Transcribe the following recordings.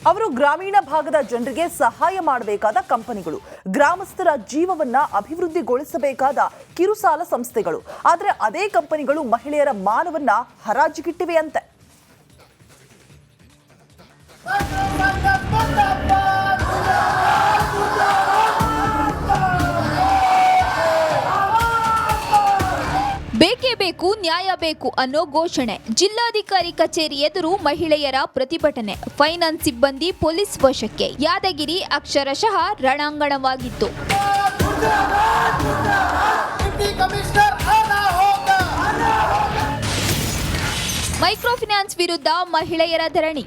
ಅವರು ಗ್ರಾಮೀಣ ಭಾಗದ ಜನರಿಗೆ ಸಹಾಯ ಮಾಡಬೇಕಾದ ಕಂಪನಿಗಳು, ಗ್ರಾಮಸ್ಥರ ಜೀವವನ್ನ ಅಭಿವೃದ್ಧಿಗೊಳಿಸಬೇಕಾದ ಕಿರುಸಾಲ ಸಂಸ್ಥೆಗಳು. ಆದರೆ ಅದೇ ಕಂಪನಿಗಳು ಮಹಿಳೆಯರ ಮಾನವನ್ನ ಹರಾಜಿಗಿಟ್ಟಿವೆಯಂತೆ. ಬೇಕೇ ಬೇಕು, ನ್ಯಾಯ ಬೇಕು ಅನ್ನೋ ಘೋಷಣೆ. ಜಿಲ್ಲಾಧಿಕಾರಿ ಕಚೇರಿ ಎದುರು ಮಹಿಳೆಯರ ಪ್ರತಿಭಟನೆ. ಫೈನಾನ್ಸ್ ಸಿಬ್ಬಂದಿ ಪೊಲೀಸ್ ವಶಕ್ಕೆ. ಯಾದಗಿರಿ ಅಕ್ಷರಶಃ ರಣಾಂಗಣವಾಗಿತ್ತು. ಮೈಕ್ರೋ ಫೈನಾನ್ಸ್ ವಿರುದ್ಧ ಮಹಿಳೆಯರ ಧರಣಿ.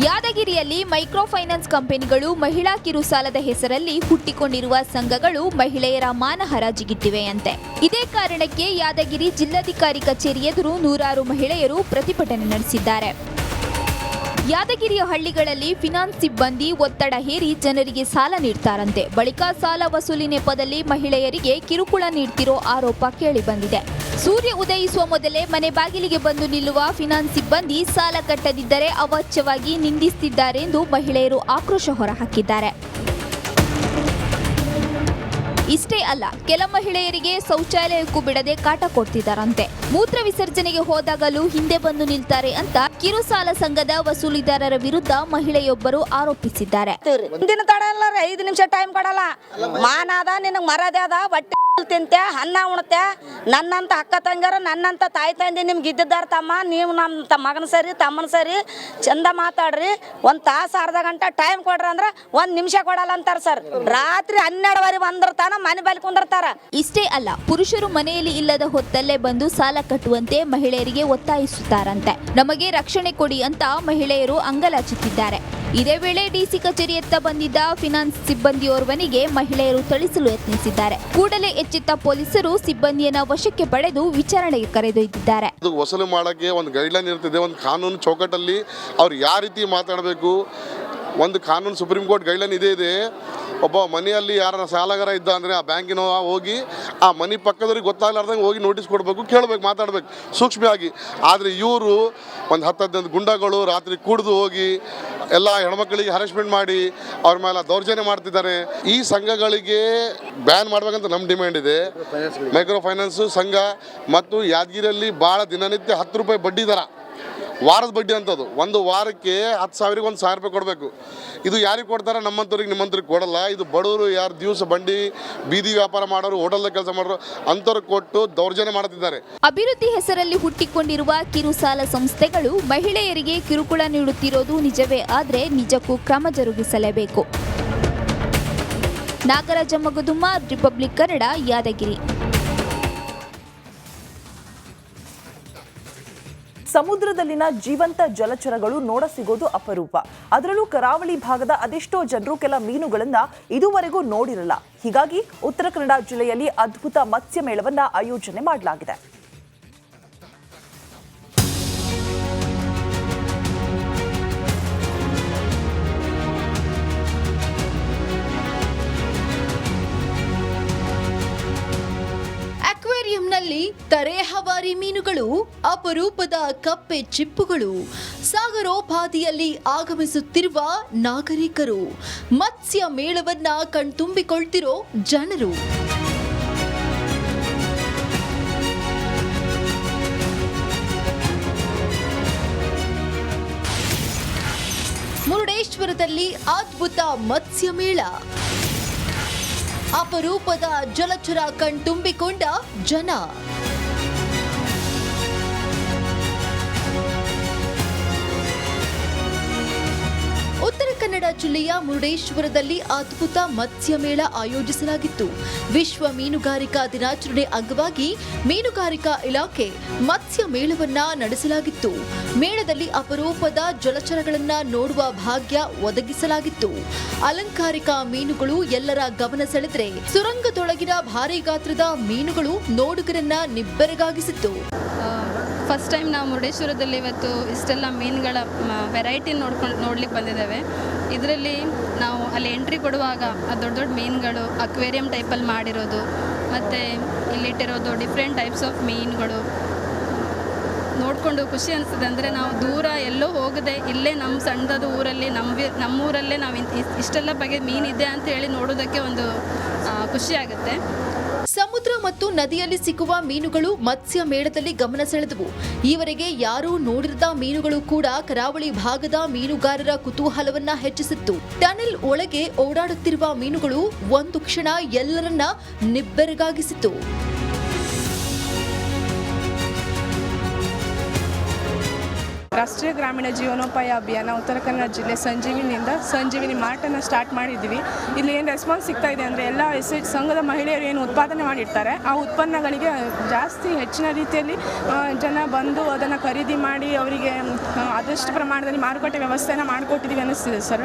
ಯಾದಗಿರಿಯಲ್ಲಿ ಮೈಕ್ರೋ ಫೈನಾನ್ಸ್ ಕಂಪನಿಗಳು ಮಹಿಳಾ ಕಿರುಸಾಲದ ಹೆಸರಲ್ಲಿ ಹುಟ್ಟಿಕೊಂಡಿರುವ ಸಂಘಗಳು ಮಹಿಳೆಯರ ಮಾನ ಹರಾಜಿಗಿಟ್ಟಿವೆಯಂತೆ. ಇದೇ ಕಾರಣಕ್ಕೆ ಯಾದಗಿರಿ ಜಿಲ್ಲಾಧಿಕಾರಿ ಕಚೇರಿ ಎದುರು ನೂರಾರು ಮಹಿಳೆಯರು ಪ್ರತಿಭಟನೆ ನಡೆಸಿದ್ದಾರೆ. ಯಾದಗಿರಿಯ ಹಳ್ಳಿಗಳಲ್ಲಿ ಫಿನಾನ್ಸ್ ಸಿಬ್ಬಂದಿ ಒತ್ತಡ ಹೇರಿ ಜನರಿಗೆ ಸಾಲ ನೀಡ್ತಾರಂತೆ. ಬಳಿಕ ಸಾಲ ವಸೂಲಿ ನೆಪದಲ್ಲಿ ಮಹಿಳೆಯರಿಗೆ ಕಿರುಕುಳ ನೀಡ್ತಿರೋ ಆರೋಪ ಕೇಳಿಬಂದಿದೆ. ಸೂರ್ಯ ಉದಯಿಸುವ ಮೊದಲೇ ಮನೆ ಬಾಗಿಲಿಗೆ ಬಂದು ನಿಲ್ಲುವ ಫಿನಾನ್ಸ್ ಸಿಬ್ಬಂದಿ ಸಾಲ ಕಟ್ಟದಿದ್ದರೆ ಅವಾಚ್ಯವಾಗಿ ನಿಂದಿಸುತ್ತಿದ್ದಾರೆ ಎಂದು ಮಹಿಳೆಯರು ಆಕ್ರೋಶ ಹೊರಹಾಕಿದ್ದಾರೆ. ಇಷ್ಟೇ ಅಲ್ಲ, ಕೆಲ ಮಹಿಳೆಯರಿಗೆ ಶೌಚಾಲಯಕ್ಕೂ ಬಿಡದೆ ಕಾಟ ಕೊಡ್ತಿದ್ದಾರಂತೆ. ಮೂತ್ರ ವಿಸರ್ಜನೆಗೆ ಹೋದಾಗಲೂ ಹಿಂದೆ ಬಂದು ನಿಲ್ತಾರೆ ಅಂತ ಕಿರುಸಾಲ ಸಂಘದ ವಸೂಲಿದಾರರ ವಿರುದ್ಧ ಮಹಿಳೆಯೊಬ್ಬರು ಆರೋಪಿಸಿದ್ದಾರೆ. 5 ನಿಮಿಷ ಟೈಮ್ ಕೊಡಲ್ಲ. ಮಾನದ ನಿನಗೆ ಮರದೇ ಅದ, ಬಟ್ಟೆ ತಿಂತೆ, ಅನ್ನ ಉಣತೆ. ನನ್ನಂತ ಅಕ್ಕ ತಂಗಾರ, ನನ್ನಂತ ತಾಯಿ ತಂದೆ ನಿಮ್ಗೆ ಇದ್ದಿದ್ದಾರ ತಮ್ಮ. ನೀವು ನಮ್ಮ ಮಗನ ಸರಿ, ತಮ್ಮನ ಸರಿ, ಚಂದ ಮಾತಾಡ್ರಿ. 1 ತಾಸು ಅರ್ಧ ಗಂಟೆ ಟೈಮ್ ಕೊಡ್ರಿ ಅಂದ್ರೆ 1 ನಿಮಿಷ ಕೊಡಲ್ಲ ಅಂತಾರ ಸರ್. ರಾತ್ರಿ 12 ಬಂದಿರ್ತಾನ, ಮನೆ ಬಲಿ ಕುಂದಿರ್ತಾರ. ಇಷ್ಟೇ ಅಲ್ಲ, ಪುರುಷರು ಮನೆಯಲ್ಲಿ ಇಲ್ಲದ ಹೊತ್ತಲ್ಲೇ ಬಂದು ಸಾಲ ಕಟ್ಟುವಂತೆ ಮಹಿಳೆಯರಿಗೆ ಒತ್ತಾಯಿಸುತ್ತಾರಂತೆ. ನಮಗೆ ರಕ್ಷಣೆ ಕೊಡಿ ಅಂತ ಮಹಿಳೆಯರು ಅಂಗಲಾಚುತ್ತಿದ್ದಾರೆ. ಇದೇ ವೇಳೆ ಡಿಸಿ ಕಚೇರಿಯತ್ತ ಬಂದಿದ್ದ ಫಿನಾನ್ಸ್ ಸಿಬ್ಬಂದಿಯೋರ್ವನಿಗೆ ಮಹಿಳೆಯರು ಥಳಿಸಲು ಯತ್ನಿಸಿದ್ದಾರೆ. ಕೂಡಲೇ ಎಚ್ಚೆತ್ತ ಪೊಲೀಸರು ಸಿಬ್ಬಂದಿಯನ್ನ ವಶಕ್ಕೆ ಪಡೆದು ವಿಚಾರಣೆಗೆ ಕರೆದೊಯ್ದಿದ್ದಾರೆ. ವಸೂಲಿ ಮಾಡಕ್ಕೆ ಒಂದು ಗೈಡ್ಲೈನ್ ಇರ್ತಿದೆ, ಒಂದು ಕಾನೂನು ಚೌಕಟ್ಟಲ್ಲಿ ಅವ್ರು ಯಾವ ರೀತಿ ಮಾತಾಡಬೇಕು, ಒಂದು ಕಾನೂನು ಸುಪ್ರೀಂ ಕೋರ್ಟ್ ಗೈಡ್ಲೈನ್ ಇದೆ. ಒಬ್ಬ ಮನೆಯಲ್ಲಿ ಯಾರ ಸಾಲಗಾರ ಇದ್ದ ಅಂದರೆ ಆ ಬ್ಯಾಂಕಿನ ಹೋಗಿ ಆ ಮನೆ ಪಕ್ಕದವ್ರಿಗೆ ಗೊತ್ತಾಗಲಾರ್ದಂಗೆ ಹೋಗಿ ನೋಟಿಸ್ ಕೊಡಬೇಕು, ಕೇಳಬೇಕು, ಮಾತಾಡಬೇಕು ಸೂಕ್ಷ್ಮವಾಗಿ. ಆದರೆ ಇವರು ಒಂದು 10-15 ಗುಂಡಗಳು ರಾತ್ರಿ ಕುಡಿದು ಹೋಗಿ ಎಲ್ಲ ಹೆಣ್ಮಕ್ಳಿಗೆ ಹರಾಸ್ಮೆಂಟ್ ಮಾಡಿ ಅವ್ರ ಮೇಲೆ ದೌರ್ಜನ್ಯ ಮಾಡ್ತಿದ್ದಾರೆ. ಈ ಸಂಘಗಳಿಗೆ ಬ್ಯಾನ್ ಮಾಡಬೇಕಂತ ನಮ್ಮ ಡಿಮ್ಯಾಂಡ್ ಇದೆ. ಮೈಕ್ರೋ ಫೈನಾನ್ಸು ಸಂಘ ಮತ್ತು ಯಾದಗಿರಿಯಲ್ಲಿ ಭಾಳ ದಿನನಿತ್ಯ 10 ರೂಪಾಯಿ ಬಡ್ಡಿ ದರ, ವಾರದ ಬಡ್ಡಿ ಅಂತದ್ದು. ಒಂದು ವಾರಕ್ಕೆ 10,000ಗೆ 1,000 ರೂಪಾಯಿ ಕೊಡಬೇಕು. ಇದು ಯಾರಿಗೆ ಕೊಡ್ತಾರೆ? ನಮ್ಮಂಥವ್ರಿಗೆ, ನಿಮ್ಮಂಥವ್ರಿಗೆ ಕೊಡಲ್ಲ. ಇದು ಬಡವರು, ಯಾರು ದಿವಸ ಬಂಡಿ ಬೀದಿ ವ್ಯಾಪಾರ ಮಾಡೋರು, ಹೋಟೆಲ್ದಾಗ ಕೆಲಸ ಮಾಡೋರು ಅಂಥವ್ರಿಗೆ ಕೊಟ್ಟು ದೌರ್ಜನ್ಯ ಮಾಡ್ತಿದ್ದಾರೆ. ಅಭಿವೃದ್ಧಿ ಹೆಸರಲ್ಲಿ ಹುಟ್ಟಿಕೊಂಡಿರುವ ಕಿರುಸಾಲ ಸಂಸ್ಥೆಗಳು ಮಹಿಳೆಯರಿಗೆ ಕಿರುಕುಳ ನೀಡುತ್ತಿರೋದು ನಿಜವೇ ಆದರೆ ನಿಜಕ್ಕೂ ಕ್ರಮ ಜರುಗಿಸಲೇಬೇಕು. ನಾಗರಾಜ ಮಗದುಮ್ಮ, ರಿಪಬ್ಲಿಕ್ ಕನ್ನಡ, ಯಾದಗಿರಿ. ಸಮುದ್ರದಲ್ಲಿನ ಜೀವಂತ ಜಲಚರಗಳು ನೋಡ ಸಿಗೋದು ಅಪರೂಪ. ಅದರಲ್ಲೂ ಕರಾವಳಿ ಭಾಗದ ಅದೆಷ್ಟೋ ಜನರು ಕೆಲ ಮೀನುಗಳನ್ನ ಇದುವರೆಗೂ ನೋಡಿರಲ್ಲ. ಹೀಗಾಗಿ ಉತ್ತರ ಕನ್ನಡ ಜಿಲ್ಲೆಯಲ್ಲಿ ಅದ್ಭುತ ಮತ್ಸ್ಯ ಮೇಳವನ್ನ ಆಯೋಜನೆ ಮಾಡಲಾಗಿದೆ. ಅಕ್ವೇರಿಯಂನಲ್ಲಿ ತರೇಹವಾರಿ ಮೀನುಗಳು, ಅಪರೂಪದ ಕಪ್ಪೆ ಚಿಪ್ಪುಗಳು, ಸಾಗರೋಪಾದಿಯಲ್ಲಿ ಆಗಮಿಸುತ್ತಿರುವ ನಾಗರಿಕರು, ಮತ್ಸ್ಯ ಮೇಳವನ್ನ ಕಣ್ತುಂಬಿಕೊಳ್ತಿರೋ ಜನರು. ಮುರುಡೇಶ್ವರದಲ್ಲಿ ಅದ್ಭುತ ಮತ್ಸ್ಯ ಮೇಳ. ಅಪರೂಪದ ಜಲಚರ ಕಣ್ತುಂಬಿಕೊಂಡ ಜನ. ಉತ್ತರ ಕನ್ನಡ ಜಿಲ್ಲೆಯ ಮುರುಡೇಶ್ವರದಲ್ಲಿ ಅದ್ಭುತ ಮತ್ಸ್ಯ ಮೇಳ ಆಯೋಜಿಸಲಾಗಿತ್ತು. ವಿಶ್ವ ಮೀನುಗಾರಿಕಾ ದಿನಾಚರಣೆ ಅಂಗವಾಗಿ ಮೀನುಗಾರಿಕಾ ಇಲಾಖೆ ಮತ್ಸ್ಯ ಮೇಳವನ್ನ ನಡೆಸಲಾಗಿತ್ತು. ಮೇಳದಲ್ಲಿ ಅಪರೂಪದ ಜಲಚರಗಳನ್ನ ನೋಡುವ ಭಾಗ್ಯ ಒದಗಿಸಲಾಗಿತ್ತು. ಅಲಂಕಾರಿಕ ಮೀನುಗಳು ಎಲ್ಲರ ಗಮನ ಸೆಳೆದರೆ ಸುರಂಗದೊಳಗಿನ ಭಾರಿ ಗಾತ್ರದ ಮೀನುಗಳು ನೋಡುಗರನ್ನ ನಿಬ್ಬೆರಗಾಗಿಸಿತ್ತು. ಫಸ್ಟ್ ಟೈಮ್ ನಾವು ಮುರುಡೇಶ್ವರದಲ್ಲಿ ಇವತ್ತು ಇಷ್ಟೆಲ್ಲ ಮೀನುಗಳ ವೆರೈಟಿ ನೋಡ್ಲಿಕ್ಕೆ ಬಂದಿದ್ದೇವೆ. ಇದರಲ್ಲಿ ನಾವು ಅಲ್ಲಿ ಎಂಟ್ರಿ ಕೊಡುವಾಗ ದೊಡ್ಡ ದೊಡ್ಡ ಮೀನುಗಳು ಅಕ್ವೇರಿಯಂ ಟೈಪಲ್ಲಿ ಮಾಡಿರೋದು, ಮತ್ತು ಇಲ್ಲಿಟ್ಟಿರೋದು ಡಿಫ್ರೆಂಟ್ ಟೈಪ್ಸ್ ಆಫ್ ಮೀನುಗಳು ನೋಡಿಕೊಂಡು ಖುಷಿ ಅನಿಸ್ತದೆ. ಅಂದರೆ ನಾವು ದೂರ ಎಲ್ಲೋ ಹೋಗದೆ ಇಲ್ಲೇ ನಮ್ಮ ಸಣ್ಣದಾದ ಊರಲ್ಲಿ ನಮ್ಮೂರಲ್ಲೇ ನಾವು ಇಷ್ಟೆಲ್ಲ ಬಗೆ ಮೀನಿದೆ ಅಂತ ಹೇಳಿ ನೋಡೋದಕ್ಕೆ ಒಂದು ಖುಷಿ ಆಗುತ್ತೆ. ಸಮುದ್ರ ಮತ್ತು ನದಿಯಲ್ಲಿ ಸಿಕ್ಕುವ ಮೀನುಗಳು ಮತ್ಸ್ಯ ಮೇಳದಲ್ಲಿ ಗಮನ ಸೆಳೆದವು. ಈವರೆಗೆ ಯಾರೂ ನೋಡಿರದ ಮೀನುಗಳು ಕೂಡ ಕರಾವಳಿ ಭಾಗದ ಮೀನುಗಾರರ ಕುತೂಹಲವನ್ನ ಹೆಚ್ಚಿಸಿತ್ತು. ಟನೆಲ್ ಒಳಗೆ ಓಡಾಡುತ್ತಿರುವ ಮೀನುಗಳು ಒಂದು ಕ್ಷಣ ಎಲ್ಲರನ್ನ ನಿಬ್ಬೆರಗಾಗಿಸಿತು. ರಾಷ್ಟ್ರೀಯ ಗ್ರಾಮೀಣ ಜೀವನೋಪಾಯ ಅಭಿಯಾನ ಉತ್ತರ ಕನ್ನಡ ಜಿಲ್ಲೆ ಸಂಜೀವಿನಿ ಮಾರ್ಟನ್ನು ಸ್ಟಾರ್ಟ್ ಮಾಡಿದ್ದೀವಿ. ಇಲ್ಲಿ ಏನು ರೆಸ್ಪಾನ್ಸ್ ಸಿಗ್ತಾ ಇದೆ ಅಂದರೆ ಎಲ್ಲ ಸಂಘದ ಮಹಿಳೆಯರು ಏನು ಉತ್ಪಾದನೆ ಮಾಡಿರ್ತಾರೆ ಆ ಉತ್ಪನ್ನಗಳಿಗೆ ಹೆಚ್ಚಿನ ರೀತಿಯಲ್ಲಿ ಜನ ಬಂದು ಅದನ್ನು ಖರೀದಿ ಮಾಡಿ ಅವರಿಗೆ ಆದಷ್ಟು ಪ್ರಮಾಣದಲ್ಲಿ ಮಾರುಕಟ್ಟೆ ವ್ಯವಸ್ಥೆನ ಮಾಡಿಕೊಟ್ಟಿದ್ದೀವಿ ಅನ್ನಿಸ್ತಿದೆ ಸರ್.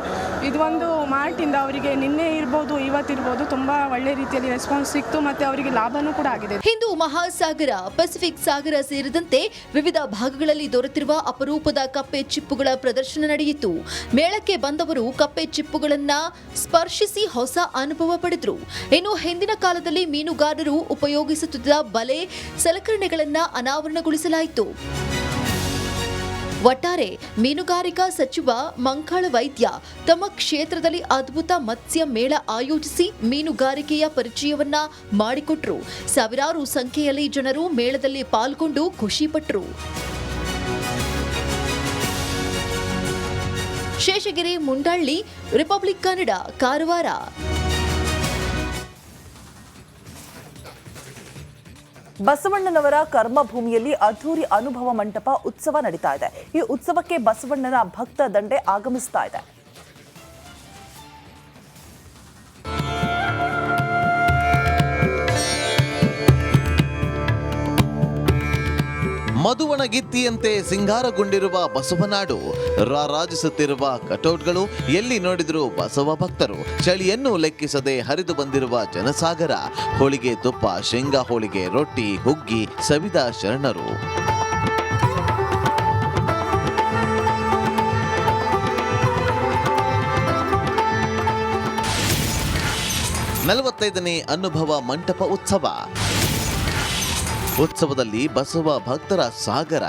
ಇದು ಒಂದು ಮಾರ್ಟಿಂದ ಅವರಿಗೆ ನಿನ್ನೆ ಇರ್ಬೋದು ಇವತ್ತಿರ್ಬೋದು ತುಂಬ ಒಳ್ಳೆ ರೀತಿಯಲ್ಲಿ ರೆಸ್ಪಾನ್ಸ್ ಸಿಕ್ತು ಮತ್ತು ಅವರಿಗೆ ಲಾಭನೂ ಕೂಡ ಆಗಿದೆ. ಹಿಂದೂ ಮಹಾಸಾಗರ, ಪೆಸಿಫಿಕ್ ಸಾಗರ ಸೇರಿದಂತೆ ವಿವಿಧ ಭಾಗಗಳಲ್ಲಿ ದೊರೆತಿರುವ ಅಪರೂಪದ ಕಪ್ಪೆ ಚಿಪ್ಪುಗಳ ಪ್ರದರ್ಶನ ನಡೆಯಿತು. ಮೇಳಕ್ಕೆ ಬಂದವರು ಕಪ್ಪೆ ಚಿಪ್ಪುಗಳನ್ನ ಸ್ಪರ್ಶಿಸಿ ಹೊಸ ಅನುಭವ ಪಡೆದರು. ಇನ್ನು ಹಿಂದಿನ ಕಾಲದಲ್ಲಿ ಮೀನುಗಾರರು ಉಪಯೋಗಿಸುತ್ತಿದ್ದ ಬಲೆ, ಸಲಕರಣೆಗಳನ್ನ ಅನಾವರಣಗೊಳಿಸಲಾಯಿತು. ಒಟ್ಟಾರೆ ಮೀನುಗಾರಿಕಾ ಸಚಿವ ಮಂಕಾಳ ವೈದ್ಯ ತಮ್ಮ ಕ್ಷೇತ್ರದಲ್ಲಿ ಅದ್ಭುತ ಮತ್ಸ್ಯ ಮೇಳ ಆಯೋಜಿಸಿ ಮೀನುಗಾರಿಕೆಯ ಪರಿಚಯವನ್ನ ಮಾಡಿಕೊಟ್ರು. ಸಾವಿರಾರು ಸಂಖ್ಯೆಯಲ್ಲಿ ಜನರು ಮೇಳದಲ್ಲಿ ಪಾಲ್ಗೊಂಡು ಖುಷಿಪಟ್ಟರು. ಶೇಷಗಿರಿ ಮುಂಡಳ್ಳಿ, ರಿಪಬ್ಲಿಕ್ ಕನ್ನಡ, ಕಾರವಾರ. ಬಸವಣ್ಣನವರ ಕರ್ಮಭೂಮಿಯಲ್ಲಿ ಅದ್ಧೂರಿ ಅನುಭವ ಮಂಟಪ ಉತ್ಸವ ನಡೀತಾ ಇದೆ. ಈ ಉತ್ಸವಕ್ಕೆ ಬಸವಣ್ಣನ ಭಕ್ತ ದಂಡೆ ಆಗಮಿಸ್ತಾ ಇದೆ. ಮಧುವಣಗಿತ್ತಿಯಂತೆ ಸಿಂಗಾರಗೊಂಡಿರುವ ಬಸವನಾಡು, ರಾರಾಜಿಸುತ್ತಿರುವ ಕಟೌಟ್ಗಳು, ಎಲ್ಲಿ ನೋಡಿದರೂ ಬಸವ ಭಕ್ತರು, ಚಳಿಯನ್ನು ಲೆಕ್ಕಿಸದೆ ಹರಿದು ಬಂದಿರುವ ಜನಸಾಗರ, ಹೋಳಿಗೆ ತುಪ್ಪ, ಶೇಂಗಾ ಹೋಳಿಗೆ, ರೊಟ್ಟಿ, ಹುಗ್ಗಿ ಸವಿದ ಶರಣರು. ನಲವತ್ತೈದನೇ ಅನುಭವ ಮಂಟಪ ಉತ್ಸವ. ಉತ್ಸವದಲ್ಲಿ ಬಸವ ಭಕ್ತರ ಸಾಗರ.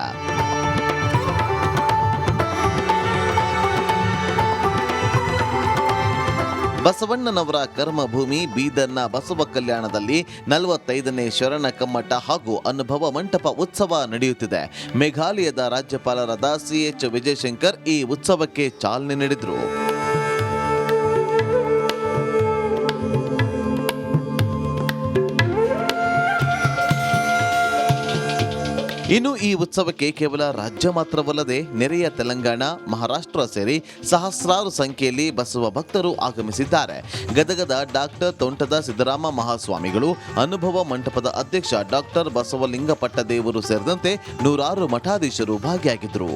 ಬಸವಣ್ಣನವರ ಕರ್ಮಭೂಮಿ ಬೀದರ್ನ ಬಸವ ಕಲ್ಯಾಣದಲ್ಲಿ 45ನೇ ಶರಣ ಕಮ್ಮಟ ಹಾಗೂ ಅನುಭವ ಮಂಟಪ ಉತ್ಸವ ನಡೆಯುತ್ತಿದೆ. ಮೇಘಾಲಯದ ರಾಜ್ಯಪಾಲರಾದ CH ವಿಜಯಶಂಕರ್ ಈ ಉತ್ಸವಕ್ಕೆ ಚಾಲನೆ ನೀಡಿದರು. ಇನ್ನು ಈ ಉತ್ಸವಕ್ಕೆ ಕೇವಲ ರಾಜ್ಯ ಮಾತ್ರವಲ್ಲದೆ ನೆರೆಯ ತೆಲಂಗಾಣ, ಮಹಾರಾಷ್ಟ್ರ ಸೇರಿ ಸಹಸ್ರಾರು ಸಂಖ್ಯೆಯಲ್ಲಿ ಬಸವ ಭಕ್ತರು ಆಗಮಿಸಿದ್ದಾರೆ. ಗದಗದ ಡಾಕ್ಟರ್ ತೋಂಟದ ಸಿದ್ದರಾಮ ಮಹಾಸ್ವಾಮಿಗಳು, ಅನುಭವ ಮಂಟಪದ ಅಧ್ಯಕ್ಷ ಡಾಕ್ಟರ್ ಬಸವಲಿಂಗಪಟ್ಟದೇವರು ಸೇರಿದಂತೆ ನೂರಾರು ಮಠಾಧೀಶರು ಭಾಗಿಯಾಗಿದ್ದರು.